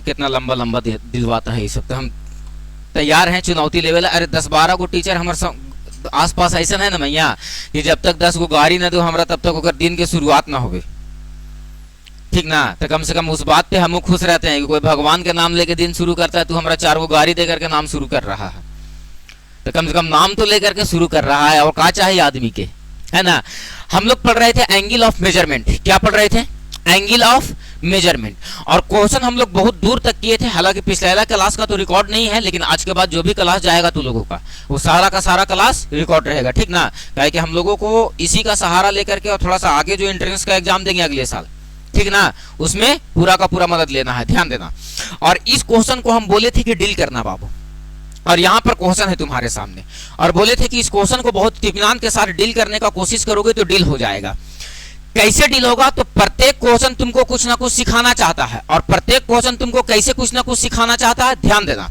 कितना लंबा लंबा दिलवाता है ये सब। तो हम तैयार हैं, चुनौती लेवल है। अरे 10-12 को टीचर हमारे आस पास ऐसा है ना भैया कि जब तक 10 को गाड़ी ना दो हमरा तब तक ओकर दिन के शुरुआत ना होवे, ठीक ना। तो कम से कम उस बात पे हम खुश रहते हैं कि कोई भगवान के नाम लेके दिन शुरू करता है, तू हमारा 4 को गाड़ी देकर के नाम शुरू कर रहा है। तो कम से कम नाम तो लेकर के शुरू कर रहा है, और क्या चाहिए आदमी के, है ना। हम लोग पढ़ रहे थे एंगल ऑफ मेजरमेंट। क्या पढ़ रहे थे? Angle of measurement. और क्वेश्चन हम लोग बहुत दूर तक किए थे, हालांकि पिछले क्लास का तो रिकॉर्ड नहीं है, लेकिन आज के बाद जो भी क्लास जाएगा तू लोगों का वो सारा का सारा क्लास रिकॉर्ड रहेगा, ठीक ना। क्या कि हम लोगों को इसी का सहारा लेकर के और थोड़ा सा आगे जो एंट्रेंस का एग्जाम देंगे अगले साल, ठीक ना, उसमें पूरा का पूरा मदद लेना है, ध्यान देना। और इस क्वेश्चन को हम बोले थे कि डील करना बाबू, और यहाँ पर क्वेश्चन है तुम्हारे सामने, और बोले थे कि इस क्वेश्चन को बहुत इत्मीनान के साथ डील करने का कोशिश करोगे तो डील हो जाएगा। कैसे डील होगा? तो प्रत्येक क्वेश्चन तुमको कुछ ना कुछ सिखाना चाहता है, और प्रत्येक क्वेश्चन तुमको कैसे कुछ ना कुछ सिखाना चाहता है, ध्यान देना।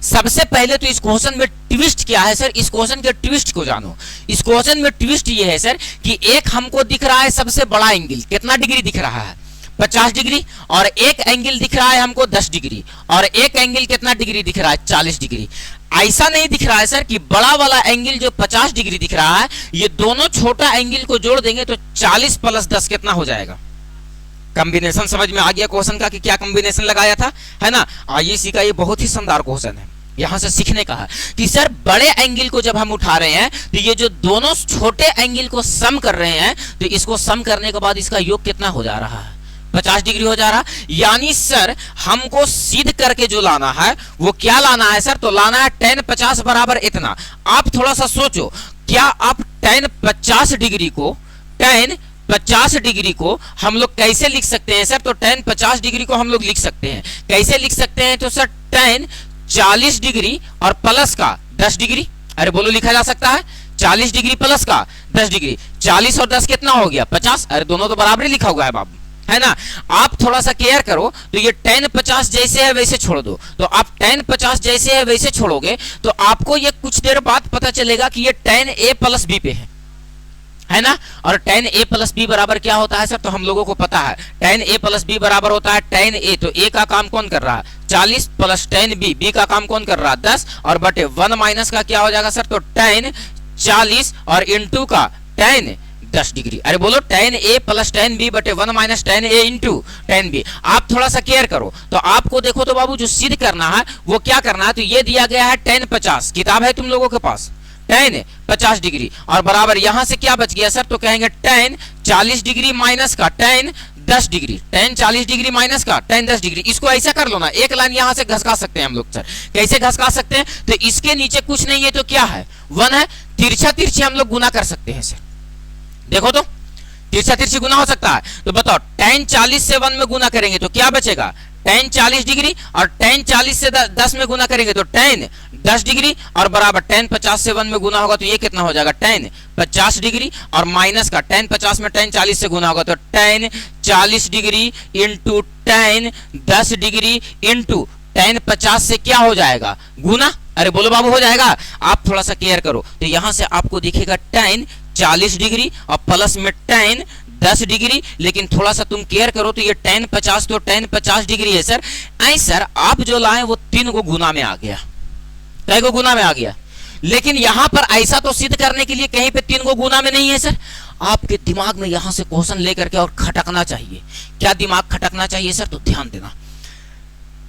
सबसे पहले तो इस क्वेश्चन में ट्विस्ट क्या है सर, इस क्वेश्चन के ट्विस्ट को जानो। इस क्वेश्चन में ट्विस्ट ये है सर कि एक हमको दिख रहा है सबसे बड़ा एंगल, कितना डिग्री दिख रहा है? 50 डिग्री, और एक एंगल दिख रहा है हमको 10 डिग्री, और एक एंगल कितना डिग्री दिख रहा है? 40 डिग्री। ऐसा नहीं दिख रहा है सर कि बड़ा वाला एंगल जो 50 डिग्री दिख रहा है, ये दोनों छोटा एंगल को जोड़ देंगे तो 40 + 10 कितना हो जाएगा? कॉम्बिनेशन समझ में आ गया क्वेश्चन का कि क्या कॉम्बिनेशन लगाया था, है ना। आईएससी का ये बहुत ही शानदार क्वेश्चन है, यहां से सीखने का है कि सर बड़े एंगल को जब हम उठा रहे हैं तो ये जो दोनों छोटे एंगल को सम कर रहे हैं, तो इसको सम करने के बाद इसका योग कितना हो जा रहा है? 50 डिग्री हो जा रहा। यानी सर हमको सिद्ध करके जो लाना है वो क्या लाना है सर? तो लाना है tan 50 बराबर इतना। आप थोड़ा सा सोचो, क्या आप tan 50 डिग्री को हम लोग कैसे लिख सकते हैं सर? तो tan 50 डिग्री को हम लोग लिख सकते हैं, कैसे लिख सकते हैं? तो सर tan 40 डिग्री और प्लस का 10 डिग्री। अरे बोलो, लिखा जा सकता है 40 डिग्री प्लस का 10 डिग्री। 40 और 10 कितना हो गया? 50। अरे दोनों तो बराबर ही लिखा हुआ है बाबू, है ना। आप थोड़ा सा केयर करो, तो ये tan 50 जैसे है वैसे छोड़ दो। तो आप tan 50 जैसे है वैसे छोड़ोगे तो आपको ये कुछ देर बाद पता चलेगा कि ये tan a + b पे है ना। और tan a + b बराबर क्या होता है सर? तो हम लोगों को पता है tan a + b बराबर होता है tan a। तो a का काम कौन कर रहा है? 40 + tan b, b का काम कौन कर रहा है? 10, और बटे 1 माइनस का क्या हो जाएगा सर? तो tan 40 और इंटू का tan 10 डिग्री। अरे बोलो, tan a + tan b बटे 1 minus tan a into tan b। आप थोड़ा सा केयर करो, तो आपको देखो तो बाबू जो सिद्ध करना है वो क्या करना है? तो ये दिया गया है tan 50, किताब है तुम लोगों के पास, tan 50 डिग्री, और बराबर यहां से क्या बच गया सर? तो कहेंगे tan 40 डिग्री माइनस का tan 10 degree, tan 40 degree minus का tan 10 डिग्री। इसको ऐसा कर लो ना, एक लाइन यहां से घसका सकते हैं हम लोग सर। कैसे घसका सकते हैं? तो इसके नीचे कुछ नहीं है तो क्या है? 1 है। तिरछा तिरछी हम लोग गुना कर सकते हैं सर, देखो तो तिरछा तिरछी गुना हो सकता है। तो बताओ, tan 40 से 1 में गुना करेंगे तो क्या बचेगा? tan 40 डिग्री, और tan 40 से 10 में गुना करेंगे तो tan 10 डिग्री, और बराबर tan 50 से 1 में गुना होगा तो ये कितना हो जाएगा? tan 50 डिग्री, और माइनस का tan 50 में tan 40 से गुना होगा तो tan 40 degree into tan 10 degree into tan 50 से क्या हो जाएगा? गुना। अरे बोलो बाबू, हो जाएगा। आप थोड़ा सा केयर करो, तो यहां से आपको दिखेगा tan 40 डिग्री और प्लस में tan 10 डिग्री, लेकिन थोड़ा सा तुम केयर करो तो ये tan 50 तो tan 50 डिग्री है सर। ऐ सर आप जो लाए वो 3 को गुना में आ गया, 3 को गुना में आ गया, लेकिन यहां पर ऐसा तो सिद्ध करने के लिए कहीं पे 3 को गुना में नहीं है सर। आपके दिमाग में यहां से क्वेश्चन लेकर के और खटकना चाहिए। क्या दिमाग खटकना चाहिए सर? तो ध्यान देना,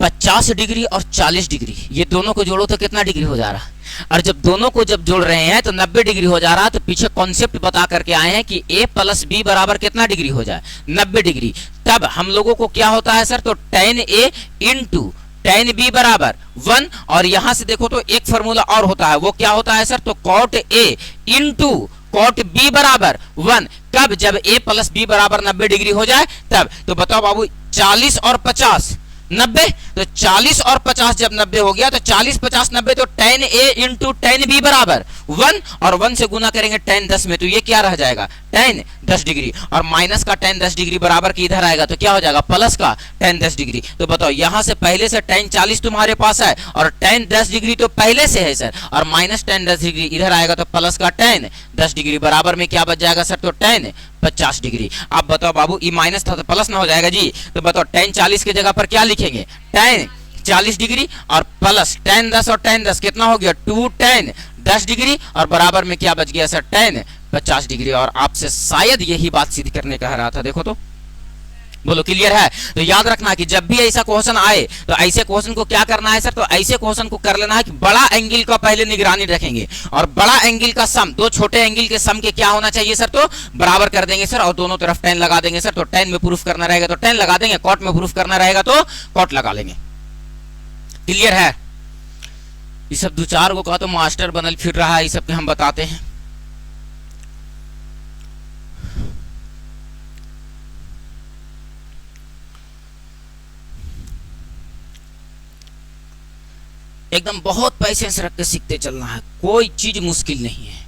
50 डिग्री और 40 डिग्री ये दोनों को जोड़ो तो कितना डिग्री हो जा रहा है? और जब दोनों को जब जोड़ रहे हैं तो 90 डिग्री हो जा रहा है। तो पीछे कॉन्सेप्ट बता करके आए हैं कि a + b बराबर कितना डिग्री हो जाए? 90 डिग्री। तब हम लोगों को क्या होता है सर? तो tan a into tan b बराबर 1, और यहां से देखो तो एक फॉर्मूला और होता है, वो क्या होता है सर? तो cot a into cot b बराबर 1। कब? जब a + b बराबर 90 डिग्री हो जाए तब। तो बताओ बाबू, 40 और 50 90, तो 40 और 50 जब 90 हो गया तो 40 50 90, तो tan a into tan b बराबर 1 और 1 से गुना करेंगे tan 10 में, तो ये क्या रह जाएगा tan 10 डिग्री, और माइनस का tan 10 डिग्री बराबर की इधर आएगा तो क्या हो जाएगा प्लस का tan 10 डिग्री। तो बताओ यहाँ से पहले से tan 40 तुम्हारे पास है और tan 10 डिग्री तो पहले से है सर, और माइनस tan 10 डिग्री इधर आएगा तो प्लस का tan 10 डिग्री बराबर में क्या बच जाएगा सर, तो tan 50 डिग्री। अब बताओ बाबू ये माइनस था तो प्लस ना हो जाएगा जी, तो बताओ tan 40 की जगह पर क्या लिखेंगे tan 40 डिग्री और प्लस tan 10 और tan 10 कितना हो गया 2 tan 10 डिग्री और बराबर में क्या बच गया सर tan 50 डिग्री। और आपसे शायद यही बात सिद्ध करने कह रहा था, देखो तो बोलो क्लियर है। तो याद रखना कि जब भी ऐसा क्वेश्चन आए तो ऐसे क्वेश्चन को क्या करना है सर, तो ऐसे क्वेश्चन को कर लेना है कि बड़ा एंगल का पहले निगरानी रखेंगे और बड़ा एंगल का सम दो छोटे एंगल के सम के क्या होना चाहिए सर, तो बराबर कर देंगे सर और दोनों तरफ tan लगा देंगे सर। तो tan में प्रूफ करना रहेगा तो tan लगा देंगे, कॉट में प्रूफ करना रहेगा तो कॉट लगा लेंगे। क्लियर है। ये सब दो चार को कहा तो मास्टर बनल फिर रहा है, ये सब के हम बताते हैं। एकदम बहुत पैसेंस रख के सीखते चलना है, कोई चीज मुश्किल नहीं है।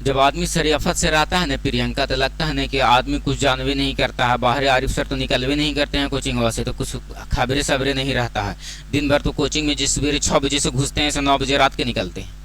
जब आदमी शरीफत से रहता है ना प्रियंका, तो लगता है ना कि आदमी कुछ जान भी नहीं करता है, बाहर आरिफ सर तो निकल भी नहीं करते हैं कोचिंग से, तो कुछ खबरे सबरे नहीं रहता है। दिन भर तो कोचिंग में जिस सवेरे 6 बजे से घुसते हैं 9 बजे रात के निकलते हैं।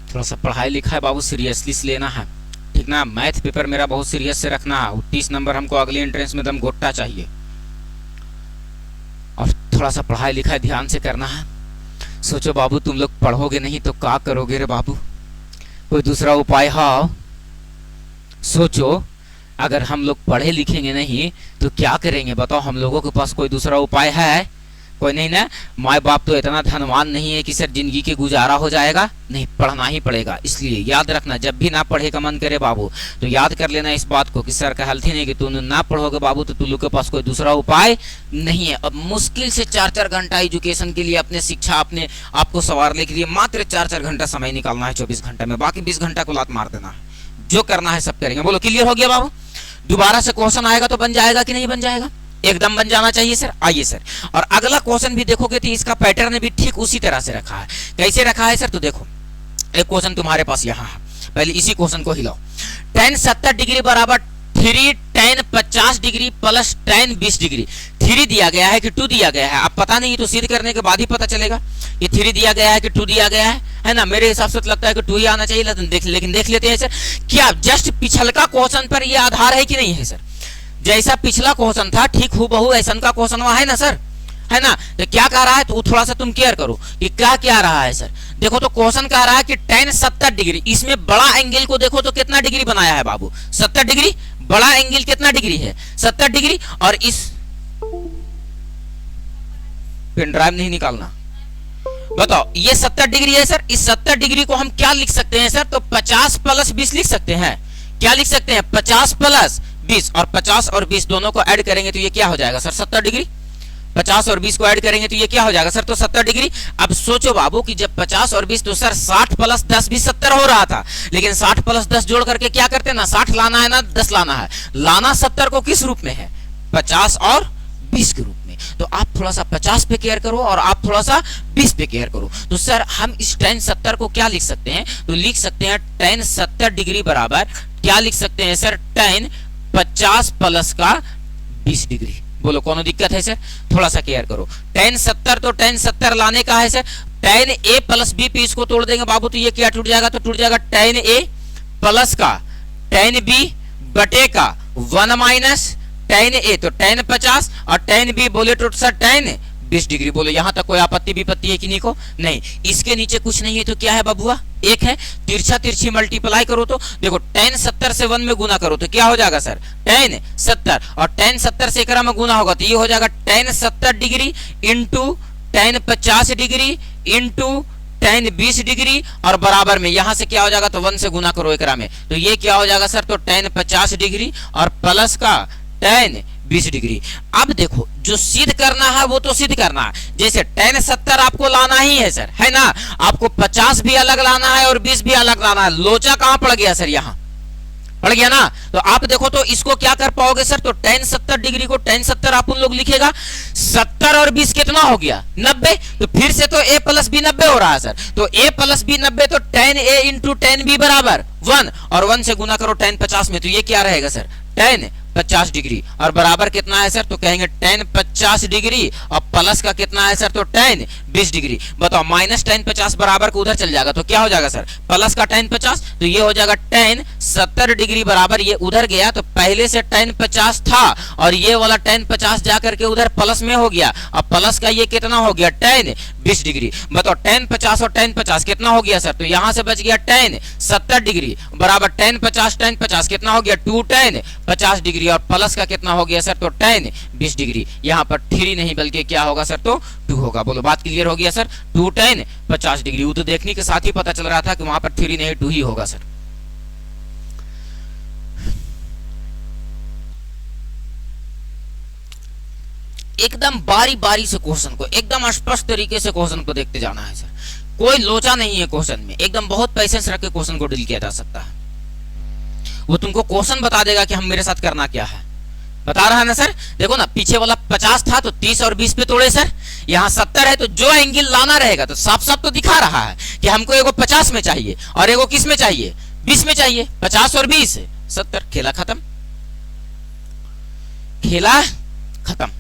थोड़ा सा पढ़ाई लिखाई बाबू सीरियसली से लेना है, ठीक ना। मैथ पेपर मेरा बहुत सीरियस से रखना है, 30 नंबर हमको अगले एंट्रेंस में दम घोटा चाहिए, और थोड़ा सा पढ़ाई लिखाई ध्यान से करना है। सोचो बाबू तुम लोग पढ़ोगे नहीं तो क्या करोगे रे बाबू, कोई दूसरा उपाय है? सोचो अगर हम लोग पढ़े लिखेंगे नहीं तो क्या करेंगे बताओ, हम लोगों के पास कोई दूसरा उपाय है? कोई नहीं ना। माँ बाप तो इतना धनवान नहीं है कि सर जिंदगी के गुजारा हो जाएगा, नहीं पढ़ना ही पड़ेगा। इसलिए याद रखना जब भी ना पढ़े का मन करे बाबू तो याद कर लेना इस बात को कि सर का हेल्थ ही नहीं कि तुम ना पढ़ोगे बाबू तो तुम लोग के पास कोई दूसरा उपाय नहीं है। अब मुश्किल से 4-4 घंटा एजुकेशन के लिए, अपने शिक्षा अपने आपको संवारने के लिए मात्र 4-4 घंटा समय निकालना है 24 घंटे में, बाकी 20 घंटा को लात मार देना है। जो करना है सब करेंगे। बोलो क्लियर हो गया बाबू। दोबारा से क्वेश्चन आएगा तो बन जाएगा कि नहीं बन जाएगा? एकदम बन जाना चाहिए सर। आइए सर, और अगला क्वेश्चन भी देखोगे तो इसका पैटर्न भी ठीक उसी तरह से रखा है। कैसे रखा है सर, तो देखो एक क्वेश्चन तुम्हारे पास यहाँ है, पहले इसी क्वेश्चन को हिलाओ। tan 70 डिग्री बराबर 3 tan 50 degree plus tan 20 degree. 3 दिया गया है कि 2 दिया गया है, अब पता नहीं, तो सिद्ध करने के बाद ही पता चलेगा ये 3 दिया गया है कि 2 दिया गया है ना। मेरे हिसाब से तो लगता है कि 2 ही आना चाहिए, लेकिन देख लेते हैं सर। क्या जस्ट पिछलका क्वेश्चन पर ये आधार है कि नहीं है सर? जैसा पिछला क्वेश्चन था ठीक हूबहू ऐसा का क्वेश्चन वहां है ना सर, है ना। तो क्या कह रहा है, तो थोड़ा सा तुम केयर करो कि क्या रहा है सर। देखो तो क्वेश्चन कह रहा है कि tan 70 डिग्री, इसमें बड़ा एंगल को देखो तो कितना डिग्री बनाया है बाबू, 70 डिग्री। बड़ा एंगल कितना डिग्री है, 70 डिग्री। और इस पेन ड्राइव नहीं निकालना, बताओ ये 70 डिग्री है सर। इस 70 डिग्री को हम क्या लिख सकते हैं सर, तो 50 प्लस 20 लिख सकते हैं। क्या लिख सकते हैं, 50 प्लस 20, और 50 और 20 दोनों को ऐड करेंगे तो ये क्या हो जाएगा सर, 70 डिग्री। 50 और 20 को ऐड करेंगे तो ये क्या हो जाएगा सर, तो 70 डिग्री। अब सोचो बाबू कि जब 50 और 20 तो सर 60 प्लस 10 भी 70 हो रहा था, लेकिन 60 प्लस 10 जोड़ करके क्या करते हैं ना, 60 लाना है ना 10 लाना है। लाना 70 को किस रूप में है, 50 और 20 के रूप में। तो आप थोड़ा सा 50 पे केयर करो और आप थोड़ा सा 20 पे केयर करो। तो सर हम इस tan 70 को क्या लिख सकते हैं, तो लिख सकते हैं tan 70 डिग्री बराबर क्या लिख सकते हैं सर, tan 50 प्लस का 20 डिग्री। बोलो कौन दिक्कत है सर, थोड़ा सा केयर करो। tan 70 तो tan 70 लाने का है sir, tan a plus b पे इसको तोड़ देंगे बाबू तो ये क्या टूट जाएगा, तो टूट जाएगा tan a प्लस का tan b बटे का 1 माइनस tan a, तो tan 50 और tan b बोले तो सर tan 20 डिग्री। बोलो यहाँ तक कोई आपत्ति विपत्ति है कि नहीं को? नहीं। इसके नीचे कुछ नहीं है तो क्या है बबुआ, एक है। तिरछा तिरछी मल्टीप्लाई करो तो देखो tan 70 से 1 में गुना करो तो क्या हो जाएगा सर, tan 70, और tan 70 से एकरा में गुना होगा तो ये हो जाएगा tan 70 degree into tan 50 degree into tan 20 degree और बराबर में यहां से क्या हो जाएगा, तो 1 से गुना करो एकरा में, तो ये क्या हो जाएगा सर, तो tan 50 डिग्री और प्लस का tan 20 डिग्री। अब देखो जो सिद्ध करना है वो तो सिद्ध करना है, जैसे tan 70 आपको लाना ही है सर, है ना, आपको 50 भी अलग लाना है और 20 भी अलग लाना है। लोचा कहां पड़ गया सर, यहां पड़ गया ना। तो आप देखो तो इसको क्या कर पाओगे सर, तो tan 70 डिग्री को tan 70 आप उन लोग लिखेगा, 70 और 20 कितना हो गया 90, तो फिर से तो a प्लस बी 90 हो रहा है सर, तो a प्लस बी 90, तो tan a into tan b बराबर 1 और 1 से गुना करो tan 50 में, तो ये क्या रहेगा सर, tan 50 डिग्री और बराबर कितना है सर, तो कहेंगे tan 50 डिग्री और प्लस का कितना है सर, तो tan 20 डिग्री। बताओ माइनस tan 50 बराबर को उधर चल जाएगा तो क्या हो जाएगा सर, प्लस का tan 50, तो ये हो जाएगा tan 70 डिग्री बराबर, ये उधर गया तो पहले से tan 50 था और ये वाला tan 50 जाकर के उधर प्लस में हो गया, अब प्लस का ये कितना हो गया tan 20 डिग्री। बताओ tan 50 और tan 50 कितना हो गया सर, तो यहां से बच गया tan 70 डिग्री बराबर tan 50 कितना हो गया 2 tan 50 डिग्री और प्लस का कितना हो गया सर, तो tan 20 डिग्री। यहां पर 3 नहीं बल्कि क्या होगा सर, तो 2 होगा। बोलो बात क्लियर हो गया सर, 2 tan 50 डिग्री। वो तो देखने के साथ ही पता चल रहा था कि वहां पर 3 नहीं 2 ही होगा सर। एकदम बारी बारी से क्वेश्चन को, एकदम स्पष्ट तरीके से क्वेश्चन को देखते जाना है सर, कोई लोचा नहीं है क्वेश्चन में, एकदम बहुत पैसेंस रख के क्वेश्चन को डील किया जा सकता है। वो तुमको क्वेश्चन बता देगा कि हम मेरे साथ करना क्या है, बता रहा है ना सर। देखो ना पीछे वाला 50 था तो 30 और 20 पे तोड़े सर, यहाँ 70 है तो जो एंगल लाना रहेगा तो साफ साफ तो दिखा रहा है कि हमको एगो 50 में चाहिए और एगो किस में चाहिए, 20 में चाहिए, 50 और 20 70, खेला खत्म, खेला खत्म।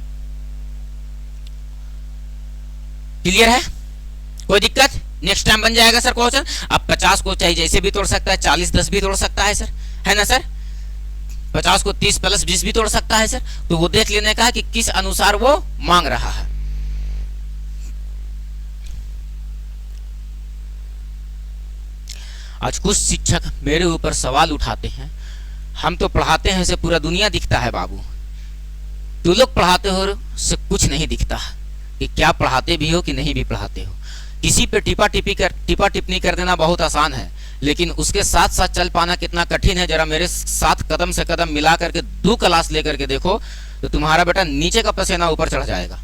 क्लियर है, कोई दिक्कत, नेक्स्ट टाइम बन जाएगा सर क्वेश्चन। अब 50 को चाहिए जैसे भी तोड़ सकता है, 40 10 भी तोड़ सकता है सर, है ना सर, 50 को 30 प्लस 20 भी तोड़ सकता है सर, तो वो देख लेने का है कि किस अनुसार वो मांग रहा है। आज कुछ शिक्षक मेरे ऊपर सवाल उठाते हैं, हम तो पढ़ाते हैं से पूरा दुनिया दिखता है बाबू, तू लोग पढ़ाते हो से कुछ नहीं दिखता कि क्या पढ़ाते भी हो कि नहीं भी पढ़ाते हो। किसी पे टिपा टिप्पणी कर देना बहुत आसान है, लेकिन उसके साथ साथ चल पाना कितना कठिन है। जरा मेरे साथ कदम से कदम मिला करके 2 क्लास लेकर के देखो तो तुम्हारा बेटा नीचे का पसीना ऊपर चढ़ जाएगा।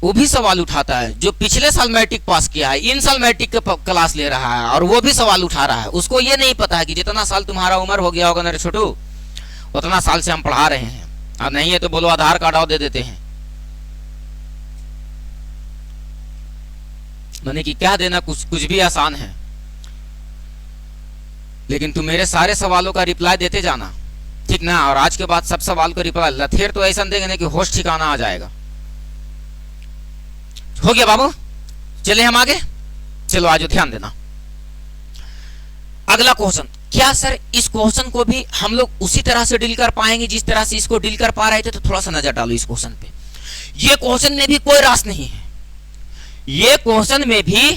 वो भी सवाल उठाता है जो पिछले साल मैट्रिक पास किया है, इन साल मैट्रिक का क्लास ले रहा है और वो भी सवाल उठा रहा है। उसको ये नहीं पता है कि जितना साल तुम्हारा उम्र हो गया होगा ना रे छोटू, उतना साल से हम पढ़ा रहे हैं, और नहीं है तो बोलो आधार कार्ड और दे देते हैं। मैंने कि क्या देना, कुछ भी आसान है, लेकिन तुम मेरे सारे सवालों का रिप्लाई देते जाना, ठीक ना। और आज के बाद सब सवाल को रिप्लाई लथेर तो ऐसा देंगे कि होश ठिकाना आ जाएगा। हो गया बाबू, चले हम आगे, चलो आज ध्यान देना। अगला क्वेश्चन, क्या सर इस क्वेश्चन को भी हम लोग उसी तरह से डील कर पाएंगे जिस तरह से इसको डील कर पा रहे थे? तो थोड़ा सा नजर डालो इस क्वेश्चन पे। ये क्वेश्चन में भी कोई रास नहीं है, ये क्वेश्चन में भी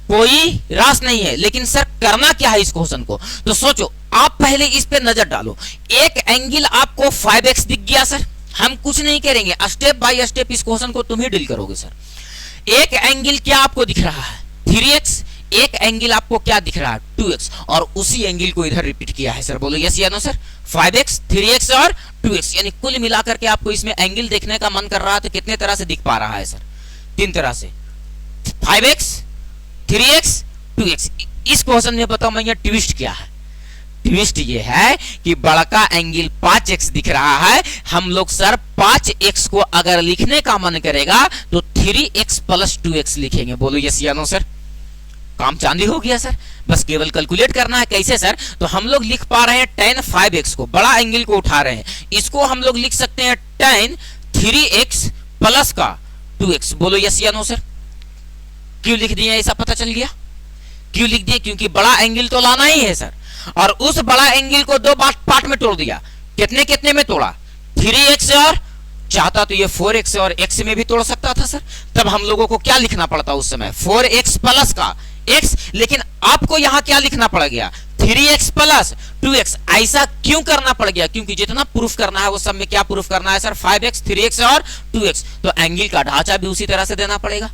कोई रास नहीं है, लेकिन सर करना क्या है इस क्वेश्चन को? तो सोचो, आप पहले इस पे नजर डालो। एक एंगल आपको 5x दिख गया सर, हम कुछ नहीं करेंगे, स्टेप बाय स्टेप इस क्वेश्चन को तुम ही डील करोगे सर। एक एंगल क्या आपको दिख रहा है 3x, एक एंगल आपको क्या दिख रहा है 2x, और उसी एंगल को इधर रिपीट किया है सर। बोलो यस या नो सर। 5x 3x और 2x, यानी कुल मिलाकर के आपको इसमें एंगल देखने का मन कर रहा है तो कितने तरह से दिख पा रहा है सर? 3 तरह से, 5x 3x 2x। इस क्वेश्चन में बताओ मैं ट्विस्ट क्या है? ट्विस्ट ये है कि बड़का एंगल 5x दिख रहा है, हम लोग सर 5x को अगर लिखने का मन करेगा तो 3x प्लस 2x लिखेंगे। बोलो यस या नो सर। काम चांदी हो गया सर, बस केवल कैलकुलेट करना है। कैसे सर? तो हम लोग लिख पा रहे हैं tan 5x को, बड़ा एंगल को उठा रहे हैं, इसको हम लोग लिख सकते हैं tan 3x प्लस का 2x। बोलो यस या नो सर। क्यों लिख दिया ऐसा पता चल गया? क्यों लिख दिया? क्योंकि बड़ा एंगल तो लाना ही है सर, और उस बड़ा एंगल को 2 पार्ट में तोड़ दिया। कितने कितने में तोड़ा? 3x और चाहता तो ये 4x और x में भी तोड़ सकता था सर। तब हम लोगों को क्या लिखना पड़ता उस समय? 4x प्लस का x, लेकिन आपको यहां क्या लिखना पड़ गया? 3x plus 2x। ऐसा क्यों करना पड़ गया? क्योंकि जितना प्रूफ करना है वो सब में क्या प्रूफ करना है सर? 5x, 3x और 2x। तो एंगल का ढांचा भी उसी तरह से देना पड़ेगा,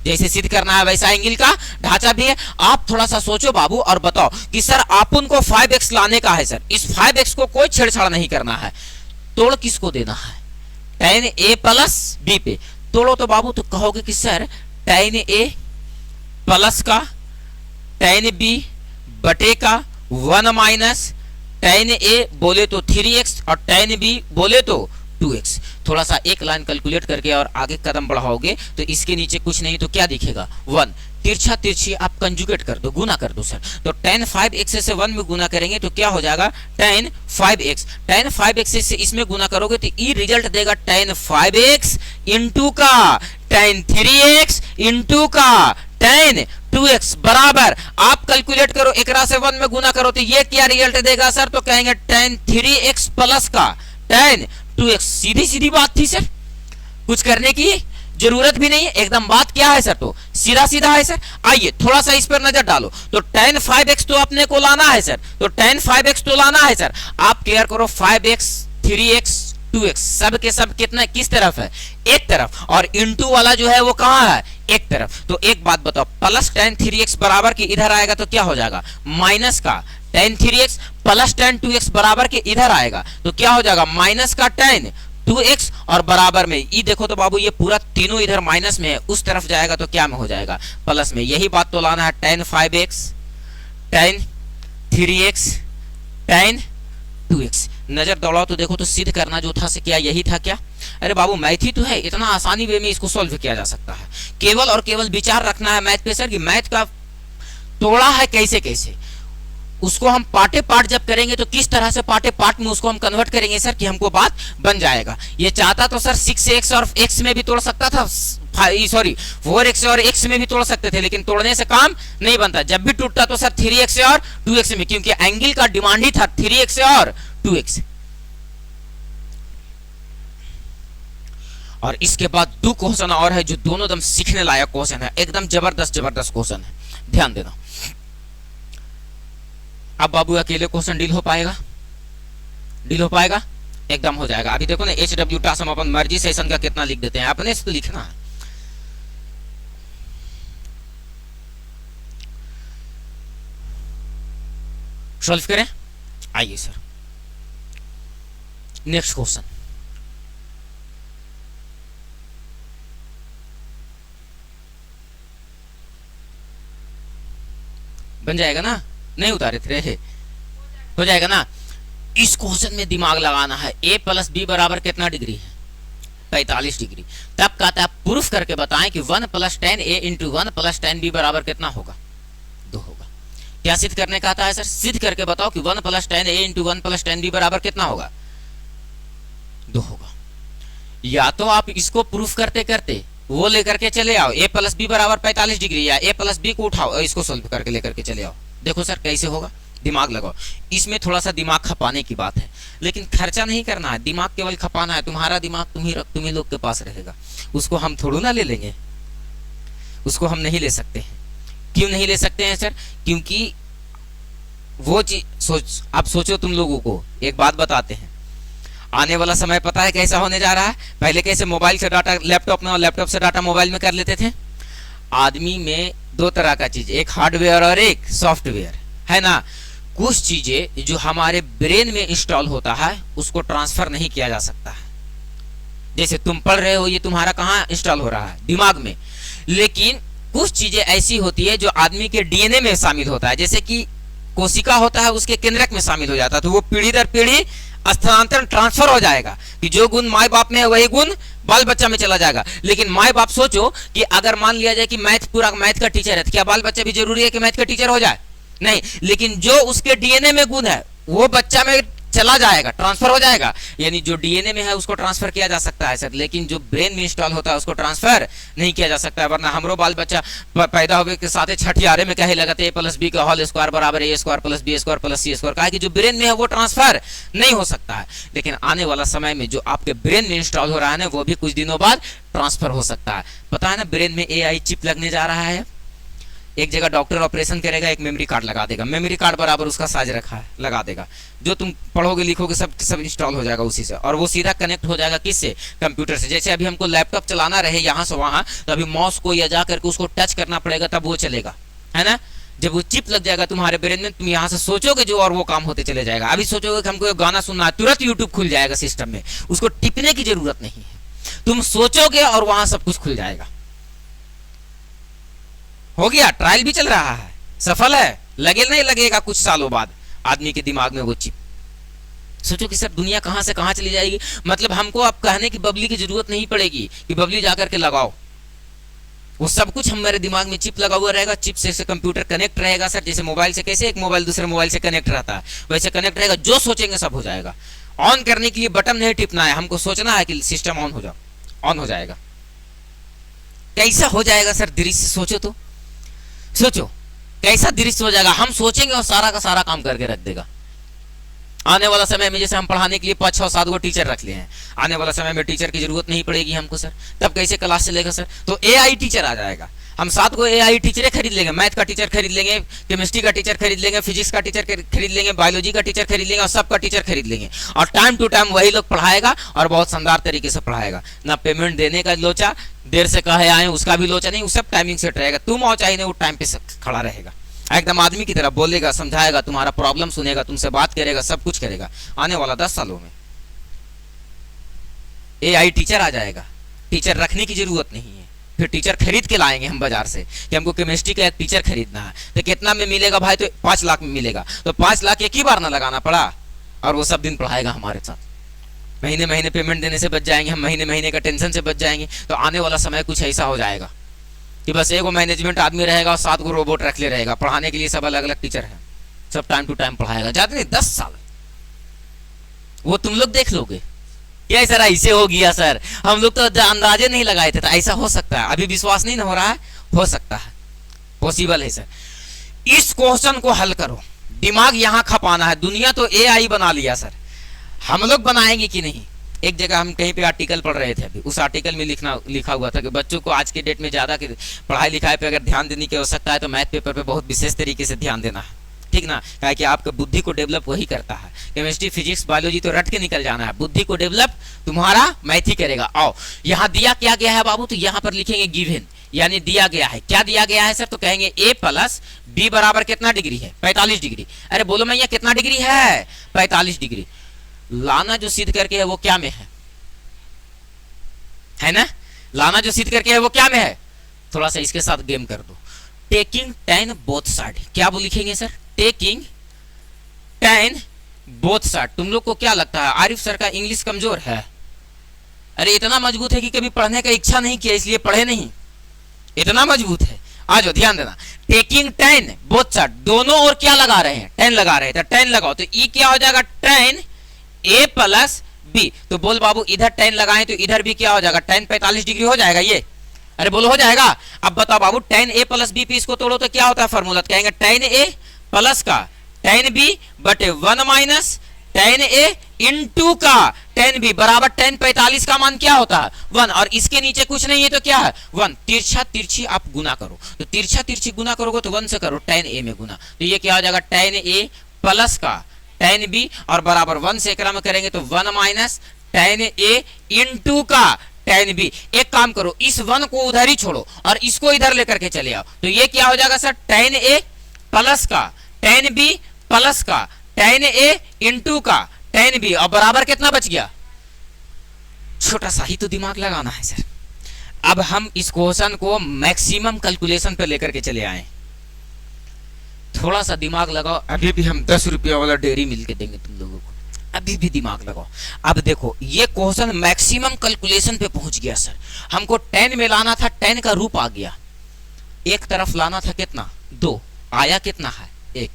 जैसे सिद्ध करना है वैसा एंगल का ढांचा भी है। आप थोड़ा सा सोचो बाबू और बताओ कि सर अपन को 5x लाने का है सर, इस 5x को कोई छेड़छाड़ नहीं करना है, तोड़ किसको देना है? tan a प्लस b पे तोड़ो तो बाबू तो कहोगे कि सर tan a प्लस का tan b बटे का 1 माइनस tan a बोले तो 3x और tan b बोले तो 2x। थोड़ा सा एक लाइन कैलकुलेट करके और आगे कदम बढ़ाओगे तो इसके नीचे कुछ नहीं तो क्या दिखेगा? 1। तिरछा तिरछी आप कंजुगेट कर दो, गुना कर दो सर। तो tan 5x से 1 में गुना करेंगे तो क्या हो जाएगा? tan 5x। tan 5x से इसमें गुना करोगे तो ये रिजल्ट देगा tan 5x इंटू का tan 3x इंटू का tan 2x बराबर, आप कैलकुलेट करो एकरा से 1 में गुना करो तो ये क्या रिजल्ट देगा सर? तो कहेंगे tan 3x प्लस का tan 2x। सीधी सीधी बात थी सर, कुछ करने की जरूरत भी नहीं है, एकदम बात क्या है सर? तो सीधा सीधा है सर। आइए थोड़ा सा इस पर नजर डालो। तो tan 5x तो अपने को लाना है सर, तो tan 5x तो लाना है सर। आप क्लियर करो 5x 3x 2x सब के सब कितना किस तरफ है? एक तरफ, और इंटू वाला जो है वो कहां है? एक तरफ। तो एक बात बताओ, प्लस tan 3x बराबर के इधर आएगा तो क्या हो जाएगा? माइनस का tan 3x plus tan 2x बराबर के इधर आएगा तो क्या हो जाएगा? माइनस का tan 2x और बराबर में ये देखो तो बाबू ये पूरा तीनों इधर माइनस में है, उस तरफ जाएगा तो क्या में हो जाएगा? प्लस में। यही बात तो लाना है tan 5x tan 3x tan 2x। नजर दौड़ाओ तो देखो तो सिद्ध करना जो था से क्या यही था क्या? अरे बाबू मैथ ही तो है, इतना आसानी वे में इसको सॉल्व किया जा सकता है। केवल और केवल विचार रखना है मैथ पे सर कि मैथ का तोड़ा है कैसे कैसे, उसको हम पार्टे पार्ट जब करेंगे तो किस तरह से पार्टे पार्ट में उसको हम कन्वर्ट करेंगे सर कि हमको बात बन जाएगा। ये चाहता तो सर 6x और x में भी तोड़ सकता था, सॉरी 4x और x में भी तोड़ सकते थे, लेकिन तोड़ने से काम नहीं बनता। जब भी टूटता तो सर 3x और 2x में, क्योंकि एंगल का डिमांड ही था 3x और 2x। और इसके बाद 2 क्वेश्चन और है जो दोनों एकदम सीखने लायक क्वेश्चन है, एकदम जबरदस्त जबरदस्त क्वेश्चन है, ध्यान देना। अब बाबू अकेले क्वेश्चन डील हो पाएगा? डील हो पाएगा? एकदम हो जाएगा। अभी देखो ना HW टास्क हम अपन मर्जी सेशन का कितना लिख देते हैं, अपने से तो लिखना है। सॉल्व करें, आइए सर नेक्स्ट क्वेश्चन। बन जाएगा ना? नहीं उतारे थे, हो जाएगा ना? इस क्वेश्चन में दिमाग लगाना है। a प्लस बी बराबर कितना डिग्री है? 45 डिग्री। तब कहता है प्रूफ करके बताएं कि 1 plus tan a into 1 plus tan b बराबर कितना होगा? 2 होगा। क्या सिद्ध करने कहता है सर? सिद्ध करके बताओ कि 1 plus tan a into 1 plus tan b बराबर कितना होगा? 2 होगा। या तो आप इसको प्रूफ करते करते वो लेकर के चले आओ a प्लस बी बराबर 45 डिग्री, या a प्लस बी को उठाओ इसको सोल्व करके लेकर के चले आओ। देखो सर कैसे होगा, दिमाग लगाओ। इसमें थोड़ा सा दिमाग खपाने की बात है, लेकिन खर्चा नहीं करना है, दिमाग केवल खपाना है। तुम्हारा दिमाग तुम्ही लोग के पास रहेगा, उसको हम थोड़ा ना ले लेंगे, उसको हम नहीं ले सकते हैं। क्यों नहीं ले सकते हैं सर? क्योंकि वो चीज आप सोचो, तुम लोगों को एक बात बताते हैं, आने वाला समय पता है कैसा होने जा रहा है? पहले कैसे मोबाइल से डाटा लैपटॉप में और लैपटॉप से डाटा मोबाइल में कर लेते थे। आदमी में 2 तरह का चीज, एक हार्डवेयर और एक सॉफ्टवेयर, है ना। कुछ चीजें जो हमारे ब्रेन में इंस्टॉल होता है उसको ट्रांसफर नहीं किया जा सकता है। जैसे तुम पढ़ रहे हो, ये तुम्हारा कहाँ इंस्टॉल हो रहा है? दिमाग में। लेकिन कुछ चीजें ऐसी होती है जो आदमी के डीएनए में शामिल होता है, जैसे कि कोशिका होता है उसके केंद्रक में शामिल हो जाता है, तो वो पीढ़ी दर पीढ़ी स्थानांतरण ट्रांसफर हो जाएगा कि जो गुण माए बाप में है वही गुण बाल बच्चा में चला जाएगा। लेकिन माए बाप सोचो कि अगर मान लिया जाए कि पूरा मैथ का टीचर है तो क्या बाल बच्चा भी जरूरी है कि मैथ का टीचर हो जाए? नहीं। लेकिन जो उसके डीएनए में गुण है वो बच्चा में चला जाएगा, ट्रांसफर हो जाएगा। यानी जो डीएनए में है उसको ट्रांसफर किया जा सकता है सर, लेकिन जो ब्रेन में इंस्टॉल होता है उसको ट्रांसफर नहीं किया जा सकता है। वरना हमरो बाल बच्चा पैदा होने के साथ छठियारे में कहे लगाते a प्लस बी का होल स्क्वायर बराबर a square plus B square plus C square, कहा कि जो ब्रेन में है वो ट्रांसफर नहीं हो सकता है। लेकिन आने वाला समय में जो आपके ब्रेन में इंस्टॉल हो रहा है ना, वो भी कुछ दिनों बाद ट्रांसफर हो सकता है। पता है ना, ब्रेन में AI चिप लगने जा रहा है, एक जगह डॉक्टर ऑपरेशन करेगा, एक मेमोरी कार्ड लगा देगा, मेमोरी कार्ड बराबर उसका साइज रखा है, लगा देगा, जो तुम पढ़ोगे लिखोगे सब सब इंस्टॉल हो जाएगा उसी से, और वो सीधा कनेक्ट हो जाएगा किससे, कंप्यूटर से। जैसे अभी हमको लैपटॉप चलाना रहे यहाँ से वहाँ, तो अभी माउस को या जा करके उसको टच करना पड़ेगा तब वो चलेगा, है ना। जब वो चिप लग जाएगा तुम्हारे ब्रेन में, तुम यहाँ से सोचोगे जो और वो काम होते चले जाएगा। अभी सोचोगे कि हमको गाना सुनना है, तुरंत यूट्यूब खुल जाएगा सिस्टम में, उसको टिपने की जरूरत नहीं है, तुम सोचोगे और वहां सब कुछ खुल जाएगा। हो गया, ट्रायल भी चल रहा है, सफल है, लगे नहीं लगेगा कुछ सालों बाद आदमी के दिमाग में वो चिप। सोचो कि सर दुनिया कहां से कहां चली जाएगी। मतलब हमको अब कहने की बबली की जरूरत नहीं पड़ेगी कि बबली जाकर के लगाओ, वो सब कुछ हमारे दिमाग में चिप लगा हुआ रहेगा, चिप से कंप्यूटर कनेक्ट रहेगा सर। जैसे मोबाइल से कैसे एक मोबाइल दूसरे मोबाइल से कनेक्ट रहता है, वैसे कनेक्ट रहेगा, जो सोचेंगे सब हो जाएगा। ऑन करने के लिए बटन नहीं टिपना है, हमको सोचना है कि सिस्टम ऑन हो जाओ, ऑन हो जाएगा। कैसा हो जाएगा सर दृश्य, सोचो तो, सोचो कैसा दृश्य हो जाएगा। हम सोचेंगे और सारा का सारा काम करके रख देगा। आने वाला समय में जैसे हम पढ़ाने के लिए 5, 6, 7 गो टीचर रख लिए हैं, आने वाला समय में टीचर की जरूरत नहीं पड़ेगी हमको सर, तब कैसे क्लास चलेगा सर। तो एआई टीचर आ जाएगा, हम 7 गो एआई टीचर खरीद लेंगे, मैथ का टीचर खरीद लेंगे, केमिस्ट्री का टीचर खरीद लेंगे, फिजिक्स का टीचर खरीद लेंगे, बायोलॉजी का टीचर खरीद लेंगे, और सबका टीचर खरीद लेंगे, और टाइम टू टाइम वही लोग पढ़ाएगा और बहुत शानदार तरीके से पढ़ाएगा। ना पेमेंट देने का लोचा, देर से कहे आए उसका भी लोचा नहीं, वो सब टाइमिंग सेट रहेगा। तुम आओ चाहे नहीं, वो टाइम पे खड़ा रहेगा, एकदम आदमी की तरह बोलेगा, समझाएगा, तुम्हारा प्रॉब्लम सुनेगा, तुमसे बात करेगा, सब कुछ करेगा। आने वाला 10 सालों में एआई टीचर आ जाएगा, टीचर रखने की जरूरत नहीं है। फिर टीचर खरीद के लाएंगे हम बाजार से कि हमको केमिस्ट्री का एक टीचर खरीदना है, तो कितना में मिलेगा भाई, तो 5 लाख में मिलेगा, तो 5 लाख एक ही बार ना लगाना पड़ा, और वो सब दिन पढ़ाएगा हमारे साथ। महीने महीने पेमेंट देने से बच जाएंगे हम, महीने महीने का टेंशन से बच जाएंगे। तो आने वाला समय कुछ ऐसा हो जाएगा कि बस एगो मैनेजमेंट आदमी रहेगा और 7 गो रोबोट रख ले रहेगा, पढ़ाने के लिए सब अलग अलग टीचर है, सब टाइम टू टाइम पढ़ाएगा। ज्यादा नहीं 10 साल वो तुम लोग देख लोगे। क्या सर ऐसे हो गया सर, हम लोग तो अंदाजे नहीं लगाए थे, तो ऐसा हो सकता है। अभी विश्वास नहीं हो रहा है, हो सकता है, पॉसिबल है सर। इस क्वेश्चन को हल करो, दिमाग यहां खपाना है। दुनिया तो एआई बना लिया सर, हम लोग बनाएंगे कि नहीं। एक जगह हम कहीं पे आर्टिकल पढ़ रहे थे, अभी उस आर्टिकल में लिखा हुआ था कि बच्चों को आज के डेट में ज्यादा पढ़ाई लिखाई पे अगर ध्यान देने की आवश्यकता है तो मैथ पेपर पे बहुत विशेष तरीके से ध्यान देना है, ठीक ना। क्या कि आपका बुद्धि को डेवलप वही करता है, केमिस्ट्री फिजिक्स बायोलॉजी तो रट के निकल जाना है, बुद्धि को डेवलप तुम्हारा मैथ ही करेगा। आओ यहाँ दिया क्या गया है बाबू, तो यहाँ पर लिखेंगे गिवन, यानी दिया गया है। क्या दिया गया है सर, तो कहेंगे a प्लस b बराबर कितना डिग्री है, 45 डिग्री। अरे बोलो मैं, कितना डिग्री है, 45 डिग्री। लाना जो सिद्ध करके है वो क्या में है ना, लाना जो सिद्ध करके है वो क्या में है। थोड़ा सा इसके साथ गेम कर दो, टेकिंग tan बोथ साइड। क्या वो लिखेंगे sir, taking tan both side. तुम लोग को क्या लगता है आरिफ सर का इंग्लिश कमजोर है? अरे इतना मजबूत है कि कभी पढ़ने का इच्छा नहीं किया इसलिए पढ़े नहीं, इतना मजबूत है। आ जाओ ध्यान देना, टेकिंग tan बोथ साइड, दोनों ओर क्या लगा रहे हैं, tan लगा रहे हैं, तो tan लगाओ तो e क्या हो जाएगा, tan a प्लस b। तो बोल बाबू इधर tan लगाएं तो इधर भी क्या हो जाएगा, tan 45 डिग्री हो जाएगा ये। अरे बोलो हो जाएगा। अब बताओ बाबू tan a प्लस b पे इसको तोड़ो तो क्या होता है फॉर्मूला, कहेंगे tan a प्लस का tan b बटे 1 माइनस tan a इंटू का tan b बराबर tan 45 का मान क्या होता है 1, और इसके नीचे कुछ नहीं है तो क्या है 1। तिरछा तिरछी आप गुना करो, तो तिरछा तिरछी गुना करोगे तो 1 से करो, tan a में गुना, तो ये क्या हो जाएगा tan a प्लस का tan b और बराबर 1 से एकरा में करेंगे तो 1 माइनस tan a इंटू का tan b। एक काम करो, इस 1 को उधर ही छोड़ो और इसको इधर लेकर के चले आओ, तो ये क्या हो जाएगा सर tan a प्लस का tan b प्लस का tan a इंटू का tan b और बराबर कितना बच गया, छोटा सा ही तो दिमाग लगाना है सर। अब हम इस क्वेश्चन को मैक्सिमम कैलकुलेशन पे लेकर के चले आए, थोड़ा सा दिमाग लगाओ। अभी भी हम 10 रुपया वाला डेयरी मिल के देंगे तुम लोगों को, अभी भी दिमाग लगाओ। अब देखो ये क्वेश्चन मैक्सिमम कैलकुलेशन पे पहुंच गया सर। हमको tan में लाना था, tan का रूप आ गया, एक तरफ लाना था कितना 2, आया कितना है 1।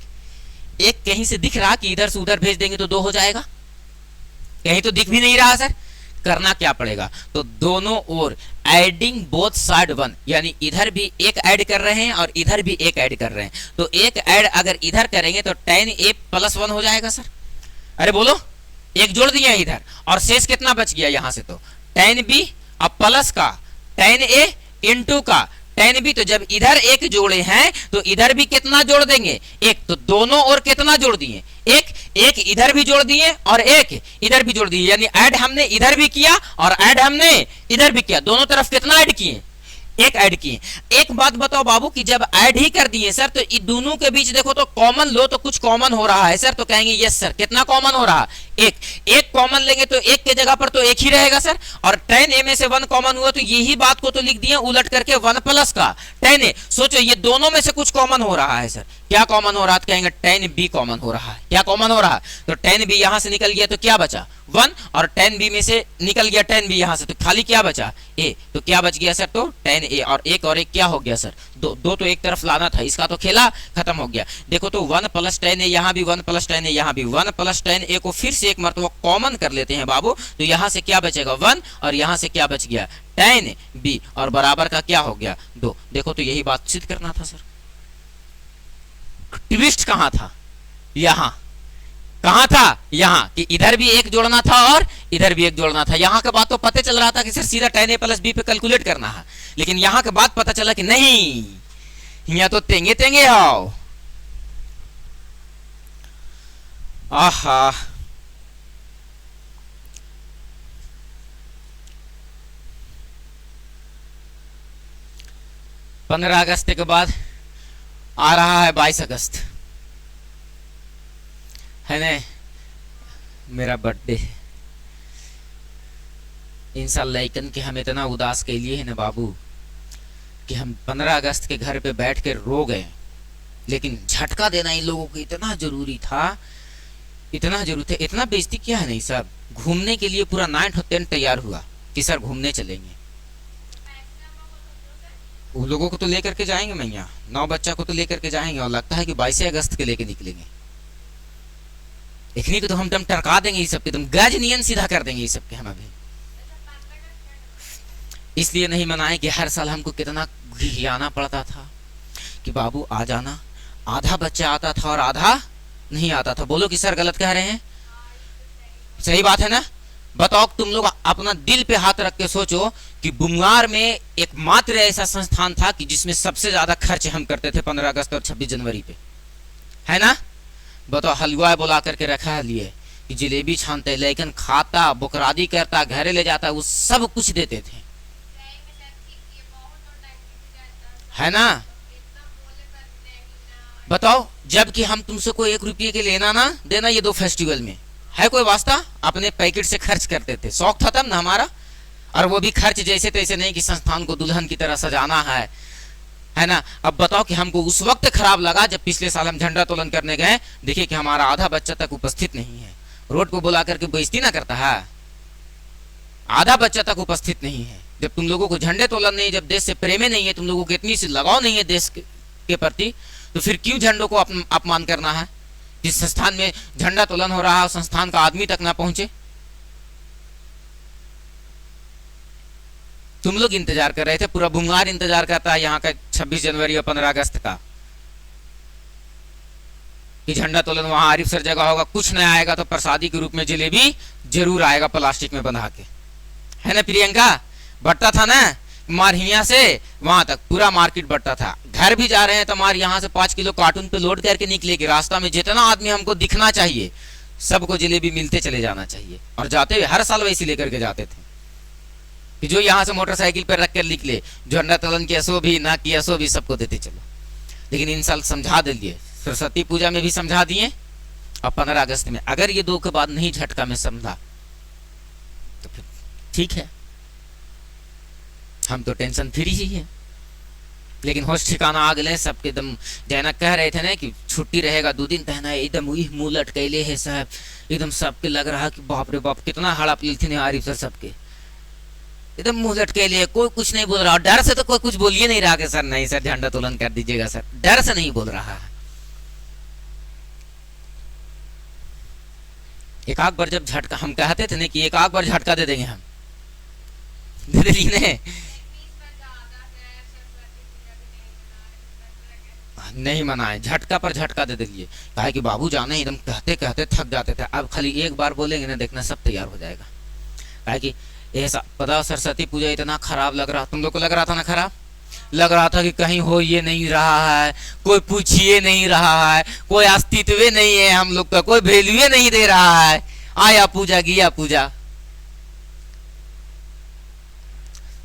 एक कहीं से दिख रहा कि इधर से उधर भेज देंगे तो 2 हो जाएगा, कहीं तो दिख भी नहीं रहा सर। करना क्या पड़ेगा, तो दोनों ओर एडिंग बोथ साइड 1, यानी इधर भी एक ऐड कर रहे हैं और इधर भी एक ऐड कर रहे हैं, तो एक ऐड अगर इधर करेंगे तो tan a प्लस 1 हो जाएगा सर। अरे बोलो, एक जोड़ दिया इधर और शेष कितना बच गया यहां से, तो tan b और प्लस का tan a इंटू का टेन बी, तो जब इधर एक जोड़े हैं तो इधर भी कितना जोड़ देंगे, एक, तो दोनों और कितना जोड़ दिए, एक, एक इधर भी जोड़ दिए और एक इधर भी जोड़ दिए, यानी ऐड हमने इधर भी किया और ऐड हमने इधर भी किया, दोनों तरफ कितना ऐड किए, एक ऐड किए। एक बात बताओ बाबू कि जब ऐड ही कर दिए सर तो इन दोनों के बीच देखो तो कॉमन लो तो कुछ कॉमन हो रहा है सर, तो कहेंगे यस सर, कितना कॉमन हो रहा, एक, एक कॉमन लेंगे तो एक के जगह पर तो एक ही रहेगा सर, और tan a में से 1 कॉमन हुआ तो यही बात को तो लिख दिए उलट करके 1 प्लस का tan a। सोचो ये दोनों में से कुछ कॉमन हो रहा है सर, क्या कॉमन हो रहा है, तो कहेंगे tan b कॉमन हो रहा है, क्या कॉमन हो रहा है, तो tan b यहां से निकल गया तो क्या बचा 1, और tan b में से निकल गया tan b यहां से तो खाली क्या बचा a, तो क्या बच गया सर, तो tan a, और एक क्या हो गया सर, दो तो एक तरफ लाना था, इसका तो खेला खत्म हो गया। देखो तो 1 प्लस tan a, यहाँ भी 1 प्लस tan a, यहाँ भी 1 प्लस tan a को फिर से एक मरतबा कॉमन कर लेते हैं बाबू, तो यहाँ से क्या बचेगा 1 और यहाँ से क्या बच गया tan b, और बराबर का क्या हो गया 2। देखो तो यही बात सिद्ध करना था सर। ट्विस्ट कहां था, यहां, कहां था यहां, कि इधर भी एक जोड़ना था और इधर भी एक जोड़ना था। यहां के बाद तो पता चल रहा था कि सर सीधा tan a प्लस b पे कैलकुलेट करना है, लेकिन यहां के बाद पता चला कि नहीं, यहाँ तो तेंगे तेंगे आओ। आहा, पंद्रह अगस्त के बाद आ रहा है 22 अगस्त, है ना, मेरा बर्थडे। इन साल लैकन के हम इतना उदास के लिए है ना बाबू कि हम 15 अगस्त के घर पे बैठ के रो गए, लेकिन झटका देना इन लोगों को इतना जरूरी था, इतना जरूरी था। इतना बेइज्जती किया है नहीं सब, घूमने के लिए पूरा 9 और 10 तैयार हुआ कि सर घूमने चलेंगे। उन लोगों को तो लेकर के जाएंगे मैया, 9 बच्चा को तो लेकर के जाएंगे, और लगता है कि 22 अगस्त के लेके निकलेंगे। इतनी को तो हम टरका देंगे, ये सबके तुम गज नियन सीधा कर देंगे ये सबके हम अभी। इसलिए नहीं मनाए कि हर साल हमको कितना घियाना पड़ता था कि बाबू आ जाना, आधा बच्चा आता था और आधा नहीं आता था। बोलो कि सर गलत कह रहे हैं, सही बात है ना। बताओ तुम लोग अपना दिल पे हाथ रख के सोचो कि बुंगार में एकमात्र ऐसा संस्थान था कि जिसमें सबसे ज्यादा खर्च हम करते थे 15 अगस्त और 26 जनवरी पे, है ना। बताओ हलवा बुला करके रखा लिए कि जलेबी छानते, लेकिन खाता, बुकरादी करता, घरे ले जाता, वो सब कुछ देते थे, है ना। बताओ जबकि हम तुमसे कोई 1 रुपये के लेना ना देना, ये 2 फेस्टिवल में है कोई वास्ता, अपने पैकेट से खर्च करते थे, शौक था तब ना हमारा। और वो भी खर्च जैसे तैसे नहीं कि संस्थान को दुल्हन की तरह सजाना है ना। अब बताओ कि हमको उस वक्त खराब लगा जब पिछले साल हम झंडा तोलन करने गए, देखिए कि हमारा आधा बच्चा तक उपस्थित नहीं है, रोड को बुला करके बेइज्जती ना करता है, आधा बच्चा तक उपस्थित नहीं है। जब तुम लोगों को झंडे तोलन नहीं, जब देश से प्रेमे नहीं है, तुम लोगों को इतनी सी लगाव नहीं है देश के प्रति, तो फिर क्यों झंडों को अपमान करना है। जिस संस्थान में झंडा तोलन हो रहा है संस्थान का आदमी तक ना पहुंचे। तुम लोग इंतजार कर रहे थे, पूरा बुंगार इंतजार करता है यहाँ का 26 जनवरी और 15 अगस्त का कि झंडा तोलन वहां आरिफ सर जगह होगा, कुछ नहीं आएगा तो प्रसादी के रूप में जलेबी जरूर आएगा प्लास्टिक में बंधा के, है ना प्रियंका। बढ़ता था ना मारहिया से वहां तक पूरा मार्केट बढ़ता था। घर भी जा रहे हैं तो मार यहाँ से 5 किलो कार्टून पे लोड करके निकलेगी, रास्ता में जितना आदमी हमको दिखना चाहिए सबको जलेबी मिलते चले जाना चाहिए। और जाते हुए हर साल वैसे लेकर के जाते थे कि जो यहाँ से मोटरसाइकिल पर रख कर निकले, झंडा तोलन किया सो भी ना किया सो भी सबको देते चलो। लेकिन इन साल समझा दिए, सरस्वती पूजा में भी समझा दिए और 15 अगस्त में। अगर ये 2 के बाद नहीं झटका में समझा तो फिर ठीक है, हम तो टेंशन फ्री ही है। लेकिन होश ठिकाना आ गए सबके, एकदम जैना कह रहे थे ना कि छुट्टी रहेगा 2 दिन, कहना एकदम वही मुंह लटकैले है साहब, एकदम सबके लग रहा कि बाप रे बाप कितना हड़प थे ने आरिफ सर, सबके एकदम मुंह लटकैले, कोई कुछ नहीं बोल रहा। डर से तो कोई कुछ बोलिए नहीं रहा कि सर नहीं सर झंडा तोलन कर दीजिएगा सर, डर से नहीं बोल रहा है। एक आध बार जब झटका, हम कहते थे ना कि एक आध बार झटका दे देंगे, हम दे दिए ने नहीं मनाए, झटका पर झटका दे दिए। कहा कि बाबू जाने एकदम कहते कहते थक जाते थे, अब खाली एक बार बोलेंगे ना देखना सब तैयार हो जाएगा। कहा कि ऐसा पता सरस्वती पूजा इतना खराब लग रहा, तुम लोग को लग रहा था ना खराब, लग रहा था कि कहीं हो ये नहीं रहा है, कोई पूछिए नहीं रहा है, कोई अस्तित्व नहीं है, हम लोग का कोई वैल्यू नहीं दे रहा है। आया पूजा गया पूजा।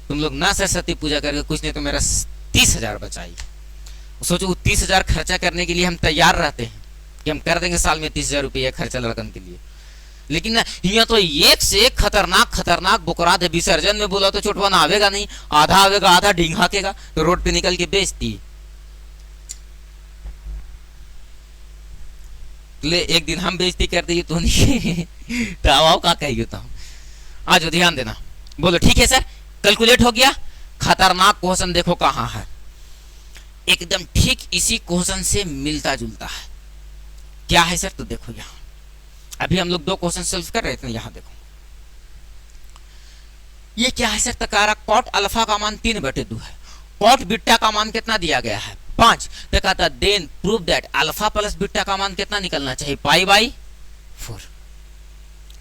तुम लोग ना सरस्वती पूजा करके कुछ नहीं तो मेरा 30,000 बचाई। सोचो 30,000 खर्चा करने के लिए हम तैयार रहते हैं कि हम कर देंगे साल में 30,000 रुपया खर्चा लड़कन के लिए। लेकिन ना यहाँ तो एक से एक खतरनाक खतरनाक बुकरात है। विसर्जन में बोला तो चोटवाना आवेगा नहीं, आधा आवेगा आधा ढींग हाकेगा, तो रोड पे निकल के बेचती। ले एक दिन हम बेइज्जती कर दी तो नहीं तो आओ का कहिए तो आज ध्यान देना। बोलो ठीक है सर, कैलकुलेट हो गया। खतरनाक क्वेश्चन देखो कहाँ है, एकदम ठीक इसी क्वेश्चन से मिलता जुलता है। क्या है सर? तो देखो यहाँ अभी हम लोग 2 क्वेश्चन सॉल्व कर रहे थे, यहाँ देखो ये क्या है सर? तकारा कॉट अल्फा का मान 3/2 है, कॉट बीटा का मान कितना दिया गया है 5। तो कहता then prove that alpha plus beta का मान कितना निकलना चाहिए π/4।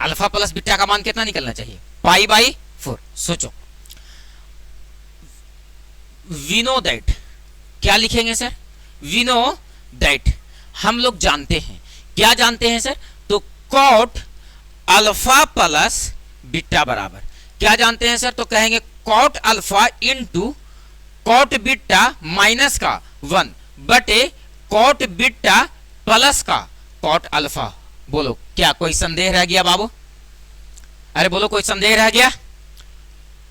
अल्फा प्लस बीटा का मान कितना निकलना चाहिए π/4। सोचो वी नो दैट, क्या लिखेंगे सर? वी नो दैट हम लोग जानते हैं, क्या जानते हैं सर? तो कॉट अल्फा प्लस बीटा बराबर क्या जानते हैं सर? तो कहेंगे cot alpha into cot beta minus का 1 बटे कॉट बीटा प्लस का कॉट अल्फा। बोलो क्या कोई संदेह रह गया बाबू? अरे बोलो कोई संदेह रह गया?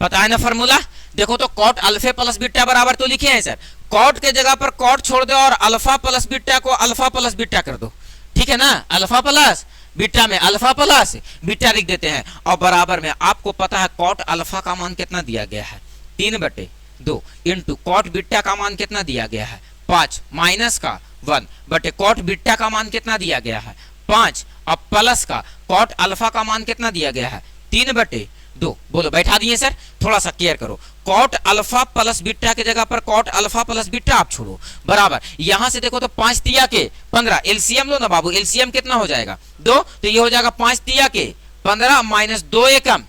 पता है ना फॉर्मूला? देखो तो कॉट अल्फा प्लस बीटा बराबर तो लिखे हैं सर, कॉट के जगह पर कॉट छोड़ दो और अल्फा प्लस बीटा को अल्फा प्लस बीटा कर दो, ठीक है ना? अल्फा प्लस बीटा में अल्फा प्लस बीटा लिख देते हैं और बराबर में आपको पता है कॉट अल्फा का मान कितना दिया गया है 3/2 इंटू कॉट बीटा का मान कितना दिया गया है 5 माइनस का 1 बटे कॉट बीटा का मान कितना दिया गया है 5 और प्लस का कॉट अल्फा का मान कितना दिया गया है 3/2। बोलो बैठा दिए सर? थोड़ा सा केयर करो, कॉट अल्फा प्लस बीटा के जगह पर कॉट अल्फा प्लस बीटा आप छोड़ो बराबर। यहां से देखो तो 5 तिया के 15, एलसीएम लो ना बाबू, एलसीएम कितना हो जाएगा 2, तो ये हो जाएगा 5 तिया के 15 माइनस 2 एकम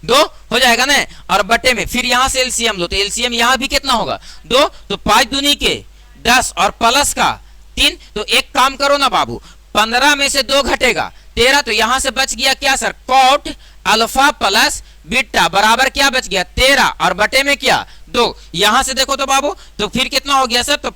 2 हो जाएगा ना, और बटे में फिर यहां से एलसीएम लो तो एलसीएम यहां भी कितना होगा 2, तो 5 दूनी के 10 और प्लस का 3। तो एक काम करो ना बाबू, 15 में से 2 घटेगा 13, तो यहां से बच गया क्या sir? Cot alpha plus beta बराबर क्या बच गया 13 और बटे में क्या 2। यहां से देखो तो बाबू तो फिर कितना हो गया सर? तो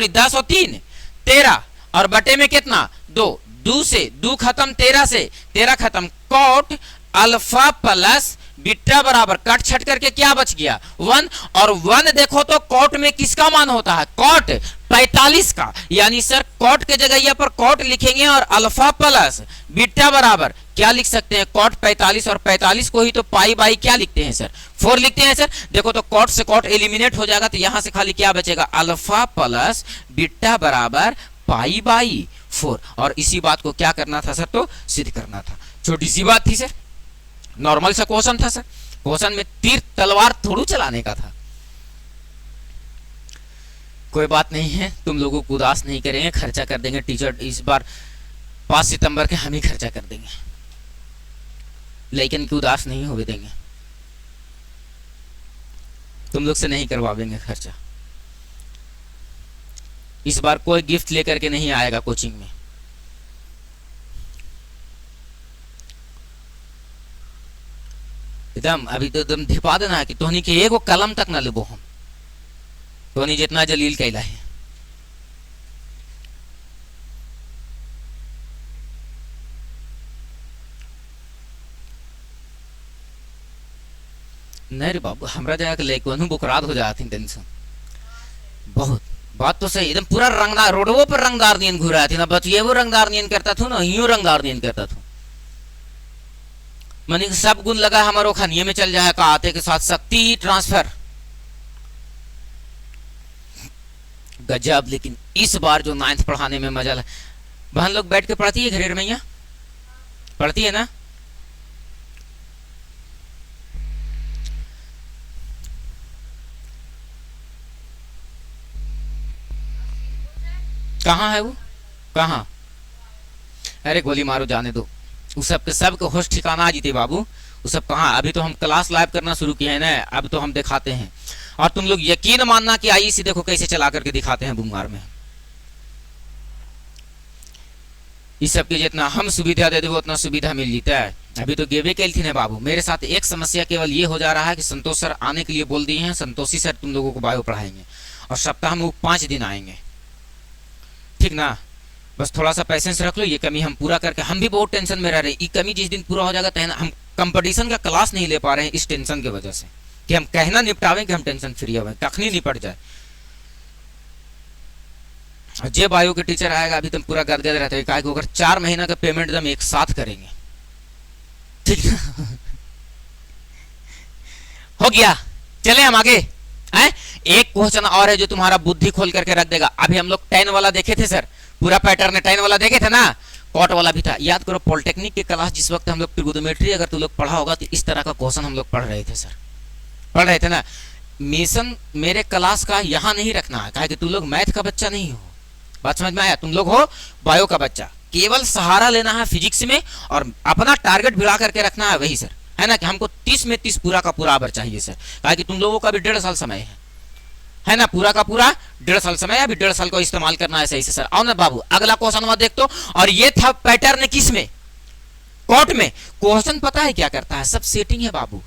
10 और 3 13 और बटे में कितना 2, 2 से 2 खत्म, 13 से 13 खत्म, कॉट अल्फा प्लस बीटा बराबर कट छट करके क्या बच गया 1। और 1 देखो तो कॉट में किसका मान होता है? कॉट 45 का, यानी सर कॉट के जगह यहाँ पर कॉट लिखेंगे और अल्फा प्लस बीटा बराबर क्या लिख सकते हैं? कॉट 45, और 45 को ही तो π/, क्या लिखते हैं सर? 4 लिखते हैं सर। देखो तो कॉट से कॉट एलिमिनेट हो जाएगा, तो यहां से खाली क्या बचेगा? अल्फा प्लस बीटा बराबर π/4। और इसी बात को क्या करना था सर? तो सिद्ध करना था। छोटी सी बात थी सर, नॉर्मल सा क्वेश्चन था सर, क्वेश्चन में तीर तलवार थोड़ी चलाने का था। कोई बात नहीं है, तुम लोगों को उदास नहीं करेंगे, खर्चा कर देंगे। टीचर इस बार 5 सितंबर के हम ही खर्चा कर देंगे, लेकिन की उदास नहीं होने देंगे, तुम लोग से नहीं करवाएंगे खर्चा। इस बार कोई गिफ्ट लेकर के नहीं आएगा कोचिंग में। एकदम अभी तो एकदम धिपा देना है कि तोहनी के एगो कलम तक ना लेबो हम, तोहनी जितना जलील कैला है। नहीं रे बाबू, हमरा जगह के लेके बुकरात हो जाती टेंशन बहुत। बात तो सही, एकदम पूरा रंगदार रोडवो पर रंगदार नियन घुरा थी ना, बतिए वो रंगदार नियन करता था ना, यूं रंगदार नियन करता था। मनी सब गुण लगा हमारो खानिये में चल जाए का आते के साथ शक्ति ट्रांसफर गजब। लेकिन इस बार जो 9th पढ़ाने में मजा लगा, बहन लोग बैठ के पढ़ती है घरेर मैया, पढ़ती है ना? कहाँ है वो? कहाँ? अरे गोली मारो जाने दो, उस सब के सब के होश ठिकाना आ जीते बाबू। उस सब कहाँ? अभी तो हम क्लास लाइव करना शुरू किए हैं ना, अब तो हम दिखाते हैं। और तुम लोग यकीन मानना कि आईईसी देखो कैसे चला करके दिखाते हैं बुमगार में। इस सब की जितना हम सुविधा दे देंगे उतना सुविधा मिल जीता है। अभी तो गेवे कैल थी ना बाबू। मेरे साथ एक समस्या केवल ये हो जा रहा है कि संतोष सर आने के लिए बोल दिए हैं, संतोषी सर तुम लोगों को बायो पढ़ाएंगे और सप्ताह में वो 5 दिन आएंगे, ठीक ना। बस थोड़ा सा पैसेंस रख लो, ये कमी हम पूरा करके, हम भी बहुत टेंशन में रह रहे हैं। ये कमी जिस दिन पूरा हो जाएगा तो हम कंपटीशन का क्लास नहीं ले पा रहे हैं इस टेंशन की वजह से कि हम कहना निपटावें कि हम टेंशन फ्री हो, कखनी निपट जाए। जे बायो के टीचर आएगा अभी तुम पूरा गदगद रहते हैं, अगर 4 महीना का पेमेंट हम एक साथ करेंगे, ठीक ना। हो गया, चले हम आगे हैं। एक क्वेश्चन और है जो तुम्हारा बुद्धि खोल करके रख देगा। अभी हम लोग 10 वाला देखे थे सर, पूरा पैटर्न 10 वाला देखे थे ना, कॉट वाला भी था। याद करो पॉलिटेक्निक के क्लास जिस वक्त हम लोग ट्रिगोनोमेट्री अगर तुम लोग पढ़ा होगा तो इस तरह का क्वेश्चन हम लोग पढ़ रहे थे सर, पढ़ रहे थे ना। मिशन मेरे क्लास का यहाँ नहीं रखना है, कहा कि तुम लोग मैथ का बच्चा नहीं हो, बात समझ में आया। तुम लोग हो बायो का बच्चा, केवल सहारा लेना है फिजिक्स में और अपना टारगेट भिड़ा करके रखना है वही सर, है ना, कि हमको 30 में 30 पूरा का पूरा आवर चाहिए सर, कहा कि तुम लोगों का भी 1.5 साल समय है ना, पूरा का पूरा 1.5 साल समय है, अभी 1.5 साल को इस्तेमाल करना है सही से सर। आओ ना बाबू अगला क्वेश्चन वहां देख तो। और ये था पैटर्न किस में, कॉट में। क्वेश्चन पता है क्या करता है, सब सेटिंग है बाबू।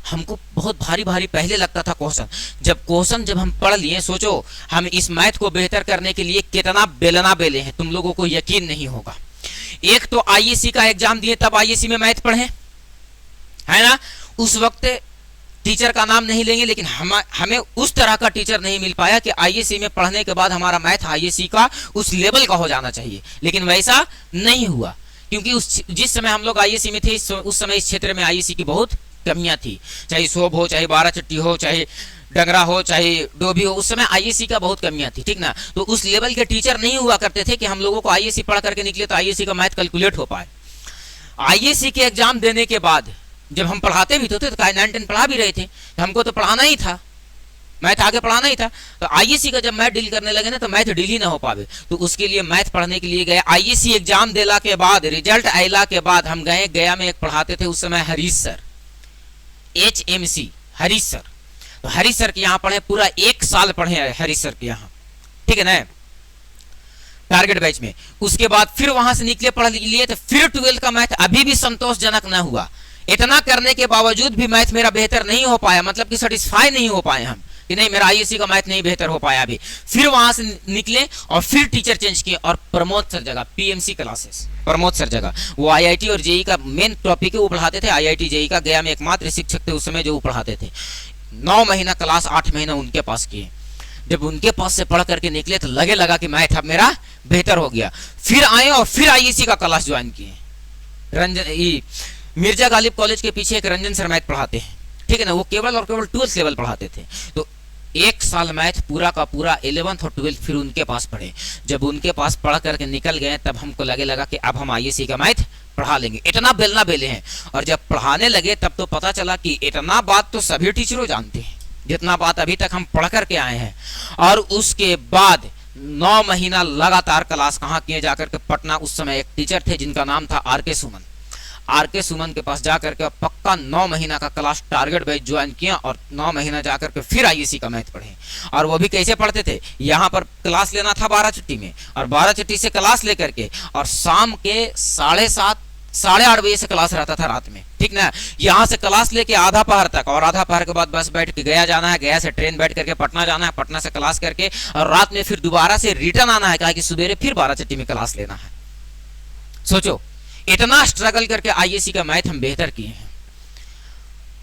हमको बहुत भारी भारी पहले लगता था क्वेश्चन, जब हम पढ़ लिए, सोचो हम इस मैथ को बेहतर करने के लिए कितना बेलना बेले हैं, तुम लोगों को यकीन नहीं होगा। एक तो आईएससी का एग्जाम दिए तब आईएससी में मैथ पढ़े, है ना। उस वक्त टीचर का नाम नहीं लेंगे, लेकिन हमें उस तरह का टीचर नहीं मिल पाया कि आईएससी में पढ़ने के बाद हमारा मैथ आईएससी का उस लेवल का हो जाना चाहिए, लेकिन वैसा नहीं हुआ। क्योंकि जिस समय हम लोग आईएससी में थे उस समय इस क्षेत्र में आईएससी की बहुत कमियां थी, चाहे सोब हो, चाहे 12 चट्टी हो, चाहे डंगरा हो, चाहे डोभी हो, उस समय आईएससी का बहुत कमियां थी, ठीक ना। तो उस लेवल के टीचर नहीं हुआ करते थे कि हम लोगों को आईएससी पढ़ करके निकले तो आईएससी का मैथ कैलकुलेट हो पाए। आईएससी के एग्जाम देने के बाद जब हम पढ़ाते भी थे तो 9-10 पढ़ा भी रहे थे, हमको तो पढ़ाना ही था, मैथ आगे पढ़ाना ही था। तो आईएससी का जब मैथ डील करने लगे ना तो मैथ डील ही ना हो पावे, तो उसके लिए मैथ पढ़ने के लिए गए। आईएससी एग्जाम देला के बाद, रिजल्ट आयला के बाद हम गए, गया में एक पढ़ाते थे उस समय Harish sir, HMC Harish sir. तो हरीश सर के यहाँ पढ़े, पूरा 1 साल पढ़े हरीश सर के यहाँ, ठीक है ना, टारगेट बैच में। उसके बाद फिर वहां से निकले, पढ़ लिए, तो फिर 12 का मैथ अभी भी संतोषजनक न हुआ। इतना करने के बावजूद भी मैथ मेरा बेहतर नहीं हो पाया, मतलब कि सेटिस्फाई नहीं हो पाए हम कि नहीं मेरा आईएससी का मैथ नहीं बेहतर हो पाया अभी। फिर वहां से निकले और फिर टीचर चेंज किए और प्रमोद सर जगह पीएमसी क्लासेस, प्रमोद सर जगह। वो आईआईटी और जेई का मेन टॉपिक वो पढ़ाते थे, आईआईटी जेई का गया में एकमात्र शिक्षक थे उस समय जो वो पढ़ाते थे। 9 महीना क्लास, 8 महीना उनके पास किए। जब उनके पास से पढ़ करके निकले तो लगा कि मैथ अब मेरा बेहतर हो गया। फिर आए और फिर आईएससी का क्लास ज्वाइन किए। रंजन मिर्जा गालिब कॉलेज के पीछे एक रंजन सर मैथ पढ़ाते हैं, ठीक है ना, वो केवल और केवल 12th लेवल पढ़ाते थे। तो 1 साल मैथ पूरा का पूरा 11th और 12th फिर उनके पास पढ़े। जब उनके पास पढ़ करके निकल गए तब हमको लगा कि अब हम आईएससी का मैथ पढ़ा लेंगे। इतना बेलना बेले हैं, और जब पढ़ाने लगे तब तो पता चला कि इतना बात तो सभी टीचरों जानते हैं जितना बात अभी तक हम पढ़ करके आए हैं। और उसके बाद 9 महीना लगातार क्लास कहाँ किए, जाकर के पटना। उस समय एक टीचर थे जिनका नाम था आरके सुमन। आरके सुमन के पास जाकर के पक्का 9 महीना का क्लास टारगेट बैच ज्वाइन किया और 9 महीना जाकर के फिर आईएससी का मैथ पढ़े। और वो भी कैसे पढ़ते थे, यहाँ पर क्लास लेना था 12 छुट्टी में, और 12 छुट्टी से क्लास लेकर के और शाम के 7:30 साढ़े 8 बजे से क्लास रहता था रात में, ठीक ना। यहाँ से क्लास लेके आधा पहर तक, और आधा पहर के बाद बस बैठ के गया जाना है, गया से ट्रेन बैठ करके पटना जाना है, पटना से क्लास करके और रात में फिर दोबारा से रिटर्न आना है, कहा कि सुबेरे फिर 12 छुट्टी में क्लास लेना है। सोचो इतना स्ट्रगल करके आईएससी का मैथ हम बेहतर किए हैं।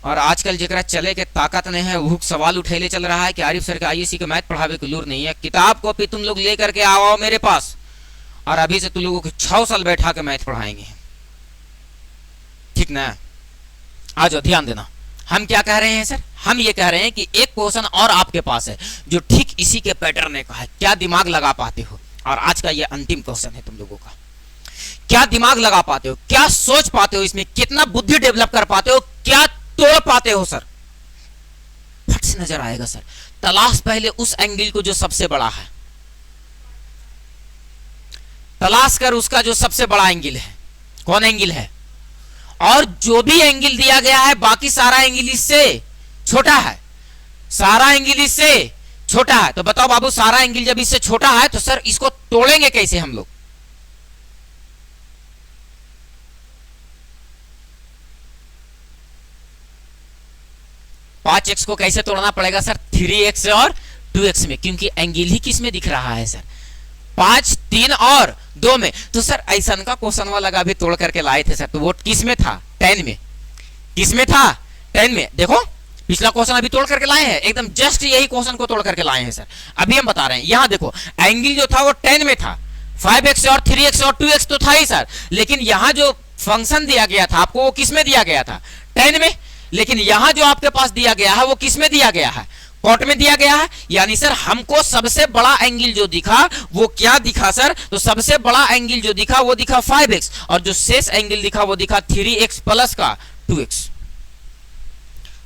और आजकल जरा चले के ताकत नहीं है वो सवाल उठेले चल रहा है कि आरिफ सर के आईएससी का मैथ पढ़ावे की लूर नहीं है। किताब कॉपी तुम लोग ले करके आओ मेरे पास, और अभी से तुम लोगों को 6 साल बैठा के मैथ पढ़ाएंगे, ठीक ना। आज ध्यान देना, हम क्या कह रहे हैं सर, हम ये कह रहे हैं कि एक क्वेश्चन और आपके पास है जो ठीक इसी के पैटर्न का है, क्या दिमाग लगा पाते हो। और आज का ये अंतिम क्वेश्चन है तुम लोगों का, क्या दिमाग लगा पाते हो, क्या सोच पाते हो, इसमें कितना बुद्धि डेवलप कर पाते हो, क्या तोड़ पाते हो सर। फट से नजर आएगा सर। तलाश पहले उस एंगल को जो सबसे बड़ा है, तलाश कर उसका जो सबसे बड़ा एंगल है। कौन एंगल है, और जो भी एंगल दिया गया है बाकी सारा एंगल इससे छोटा है। सारा एंगल इससे छोटा है। तो बताओ बाबू, सारा एंगल जब इससे छोटा है तो सर इसको तोड़ेंगे कैसे हम लोग? पांच एक्स को कैसे तोड़ना पड़ेगा सर? 3x और 2x में, क्योंकि एंगल ही किस में दिख रहा है सर? 5, 3 और 2 में। तो सर ऐसा का क्वेश्चन वाला अभी तोड़ करके लाए थे सर, तो वो किस में था? 10 में। किस में था? 10 में। देखो पिछला क्वेश्चन अभी तोड़ करके लाए हैं, एकदम जस्ट यही क्वेश्चन को तोड़ करके लाए हैं सर। अभी हम बता रहे हैं, यहां देखो एंगल जो था वो 10 में था, 5x और 3x और 2x तो था ही सर, लेकिन यहां जो फंक्शन दिया गया था आपको वो किस में दिया गया था? 10 में। लेकिन यहां जो आपके पास दिया गया है वो किस में दिया गया है? कॉट में दिया गया है। यानी सर हमको सबसे बड़ा एंगल जो दिखा वो क्या दिखा सर? तो सबसे बड़ा एंगल जो दिखा वो दिखा 5x, और जो शेष एंगल दिखा वो दिखा 3x प्लस का 2x।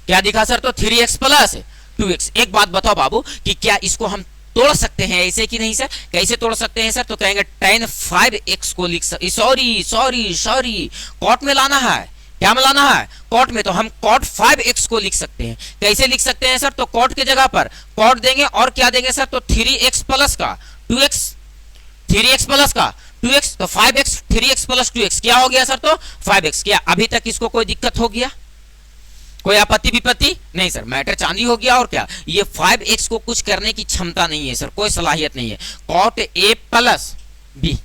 क्या दिखा सर? तो 3x प्लस 2x। एक बात बताओ बाबू कि क्या इसको हम तोड़ सकते हैं ऐसे कि नहीं सर? कैसे तोड़ सकते हैं सर? तो कहेंगे tan 5x को लिख सकते, सॉरी कॉट में लाना है। क्या में लाना है? कॉट में। तो हम cot 5x को लिख सकते हैं। कैसे लिख सकते हैं सर? तो cot के जगह पर cot देंगे और क्या देंगे सर? तो 3x प्लस का 2x, 3x प्लस का 2x, तो 5x 3x प्लस 2x क्या हो गया सर? तो 5x। क्या अभी तक इसको कोई दिक्कत हो गया? कोई आपत्ति विपत्ति नहीं सर, मैटर चांदी हो गया। और क्या ये 5x को कुछ करने की क्षमता नहीं है सर, कोई सलाहियत नहीं है। cot a plus b,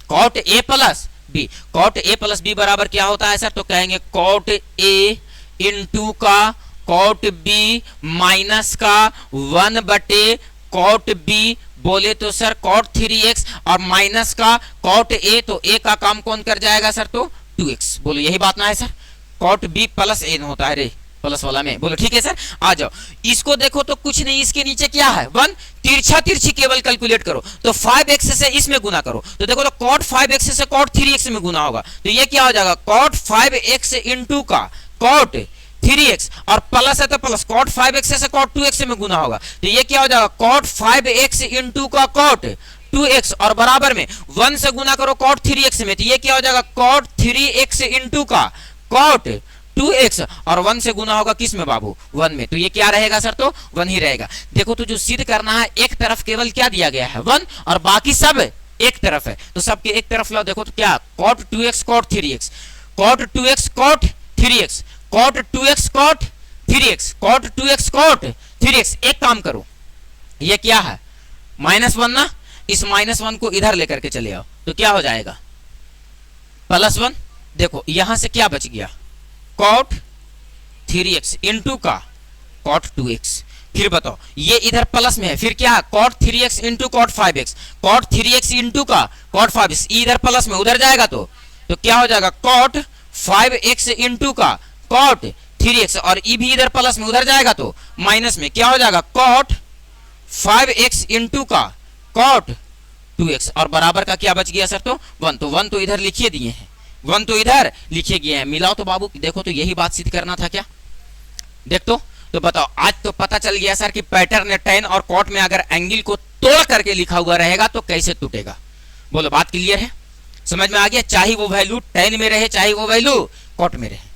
cot a plus b, cot a plus b बराबर क्या होता है सर? तो कहेंगे cot a इंटू का cot b माइनस का 1 बटे cot b, बोले तो सर cot 3x और माइनस का cot a, तो a का काम कौन कर जाएगा सर? तो 2x। बोलो यही बात ना है sir? cot b plus a होता है रे प्लस वाला में। बोलो ठीक है सर। आ जाओ इसको देखो तो कुछ नहीं, इसके नीचे क्या है? 1। तिरछा तिरछी केवल कैलकुलेट करो तो 5x से इसमें गुना करो, तो देखो तो cot 5x से cot 3x में गुना होगा, तो ये क्या हो जाएगा? cot 5x इंटू का cot 3x, और प्लस है तो प्लस cot 5x से cot 2x में गुना होगा, तो ये क्या हो जाएगा? cot 5x इंटू का cot 2x, और बराबर में 1 से गुना करो cot 3x में, तो ये क्या हो जाएगा? cot 3x इंटू का cot 2x, और 1 से गुना होगा किस में बाबू? 1 में, तो ये क्या रहेगा सर? तो 1 ही रहेगा। देखो तो जो सिद्ध करना है एक तरफ केवल क्या दिया गया है? 1, और बाकी सब एक तरफ है, तो सबके एक तरफ लाओ। देखो तो क्या? cot 2x cot 3x, cot 2x cot 3x, cot 2x cot 3x, cot 2x cot 3x। एक काम करो, ये क्या है? -1 ना, इस -1 को इधर लेकर के चले आओ तो क्या हो जाएगा? +1। देखो यहां से क्या बच गया? cot 3x इंटू का cot 2x। फिर बताओ ये इधर प्लस में है, फिर क्या है? cot 3x into cot 5x, cot 3x into का cot 5x, इधर प्लस में उधर जाएगा तो क्या हो जाएगा? cot 5x इंटू का cot 3x, और ई भी इधर प्लस में उधर जाएगा तो माइनस में क्या हो जाएगा? cot 5x इंटू का cot 2x, और बराबर का क्या बच गया सर? तो 1। तो 1 तो इधर लिखिए दिए हैं, 1 तो इधर लिखे गए हैं। मिलाओ तो बाबू, देखो तो यही बात सिद्ध करना था क्या? देख तो बताओ, आज तो पता चल गया सर कि पैटर्न tan और cot में अगर एंगल को तोड़ करके लिखा हुआ रहेगा तो कैसे टूटेगा। बोलो बात क्लियर है? समझ में आ गया? चाहे वो वैल्यू tan में रहे चाहे वो वैल्यू cot में रहे।